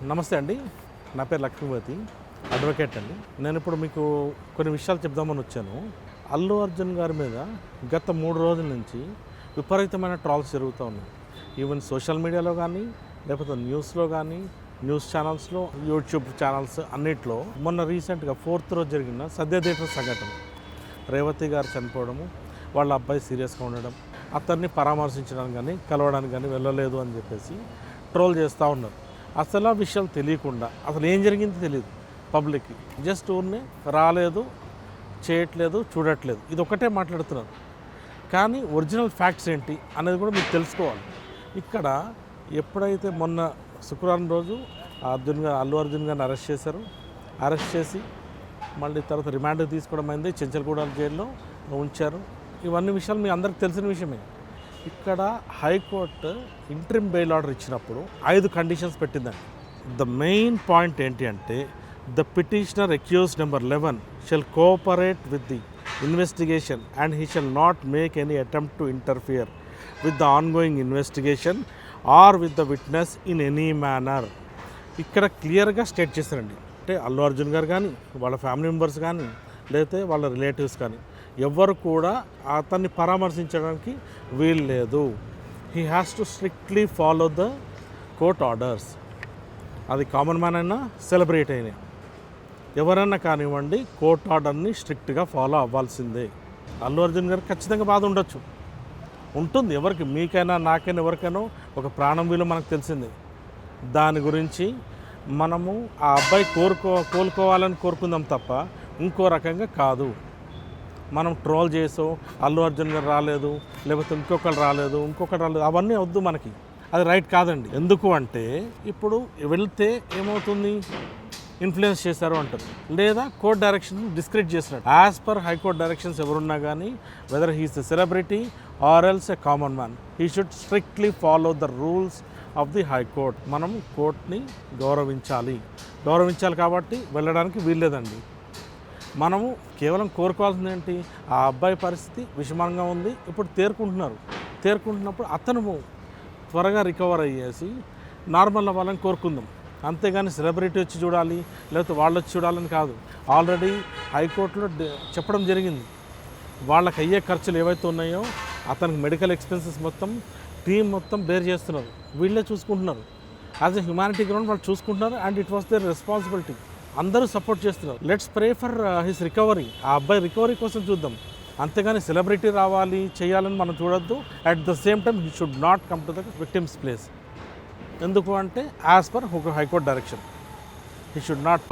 నమస్తే అండి, నా పేరు లక్ష్మీపతి, అడ్వకేట్ అండి. నేను ఇప్పుడు మీకు కొన్ని విషయాలు చెప్దామని వచ్చాను. అల్లు అర్జున్ గారి మీద గత 3 రోజుల నుంచి విపరీతమైన ట్రాల్స్ జరుగుతూ ఉన్నాయి. ఈవెన్ సోషల్ మీడియాలో కానీ, లేకపోతే న్యూస్లో కానీ, న్యూస్ ఛానల్స్లో, యూట్యూబ్ ఛానల్స్ అన్నిట్లో. మొన్న రీసెంట్గా 4th రోజు జరిగిన సత్యదేవ సంఘటన, రేవతి గారు చనిపోవడము, వాళ్ళ అబ్బాయి సీరియస్గా ఉండడం, అతన్ని పరామర్శించడానికి కానీ కలవడానికి కానీ వెళ్ళలేదు అని చెప్పేసి ట్రోల్ చేస్తూ ఉన్నారు. అసలు ఆ విషయాలు తెలియకుండా అసలు ఏం జరిగింది తెలియదు పబ్లిక్కి. జస్ట్ ఊరినే రాలేదు, చేయట్లేదు, చూడట్లేదు, ఇది ఒకటే మాట్లాడుతున్నారు. కానీ ఒరిజినల్ ఫ్యాక్ట్స్ ఏంటి అనేది కూడా మీకు తెలుసుకోవాలి. ఇక్కడ ఎప్పుడైతే మొన్న శుక్రవారం రోజు అల్లు అర్జున్ గారిని అరెస్ట్ చేశారు. అరెస్ట్ చేసి మళ్ళీ తర్వాత రిమాండ్కి తీసుకోవడం అయింది, చెంచల్గూడ జైల్లో ఉంచారు. ఇవన్నీ విషయాలు మీ అందరికి తెలిసిన విషయమే. ఇక్కడ హైకోర్టు ఇంట్రిమ్ బెయిల్ ఆర్డర్ ఇచ్చినప్పుడు 5 కండిషన్స్ పెట్టిందండి. ద మెయిన్ పాయింట్ ఏంటి అంటే, the petitioner accused number 11 shall cooperate with the investigation and he shall not make any attempt to interfere with the ongoing investigation or with the witness in any manner. ఇక్కడ క్లియర్గా state చేశారండి. అంటే అల్లు అర్జున్ గారు కానీ, వాళ్ళ family members కానీ, లేకపోతే వాళ్ళ రిలేటివ్స్ కానీ ఎవ్వరు కూడా అతన్ని పరామర్శించడానికి వీలు లేదు. He has to strictly follow the court orders. అది కామన్ మ్యాన్ అయినా, సెలబ్రిటీ అయినా, ఎవరైనా కానివ్వండి, కోర్ట్ ఆర్డర్ని స్ట్రిక్ట్గా ఫాలో అవ్వాల్సిందే. అల్లు అర్జున్ గారికి ఖచ్చితంగా బాధ ఉండొచ్చు, ఉంటుంది. ఎవరికి, మీకైనా, నాకైనా, ఎవరికైనా ఒక ప్రాణం విలువ మనకు తెలిసిందే. దాని గురించి మనము ఆ అబ్బాయి కోలుకోవాలని కోరుకుందాం తప్ప ఇంకో రకంగా కాదు. మనం ట్రోల్ చేసో అల్లు అర్జున్ గారు రాలేదు, లేకపోతే ఇంకొకరు రాలేదు, అవన్నీ వద్దు మనకి. అది రైట్ కాదండి. ఎందుకు అంటే ఇప్పుడు వెళ్తే ఏమవుతుంది, ఇన్ఫ్లుయెన్స్ చేశారు అంటారు, లేదా కోర్ట్ డైరెక్షన్ డిస్క్రెడిట్ చేసినట్టు. యాజ్ పర్ హైకోర్ట్ డైరెక్షన్స్ ఎవరున్నా కానీ, weather he's a celebrity or else a common man, he should strictly follow the rules of the high court. మనం కోర్ట్ని గౌరవించాలి కాబట్టి వెళ్ళడానికి వీల్లేదండి. మనము కేవలం కోరుకోవాల్సింది ఏంటి, ఆ అబ్బాయి పరిస్థితి విషమంగా ఉంది, ఇప్పుడు తేరుకుంటున్నప్పుడు అతను త్వరగా రికవర్ అయ్యేసి నార్మల్ అవ్వాలని కోరుకుందాం. అంతేగాని సెలబ్రిటీ వచ్చి చూడాలి, లేకపోతే వాళ్ళు వచ్చి చూడాలని కాదు. ఆల్రెడీ హైకోర్టులో చెప్పడం జరిగింది, వాళ్ళకి అయ్యే ఖర్చులు ఏవైతే ఉన్నాయో అతనికి మెడికల్ ఎక్స్పెన్సెస్ మొత్తం టీం మొత్తం బేర్ చేస్తున్నారు, వీళ్ళే చూసుకుంటున్నారు. యాజ్ ఎ హ్యుమానిటీ గ్రౌండ్ వాళ్ళు చూసుకుంటున్నారు. And it was there responsibility. అందరూ సపోర్ట్ చేస్తున్నారు. Let's pray for his recovery. ఆ అబ్బాయి రికవరీ కోసం చూద్దాం, అంతేగాని సెలబ్రిటీ రావాలి చేయాలని మనం చూడొద్దు. At the same time he should not come to the victims place. ఎందుకు అంటే as per high court direction he should not.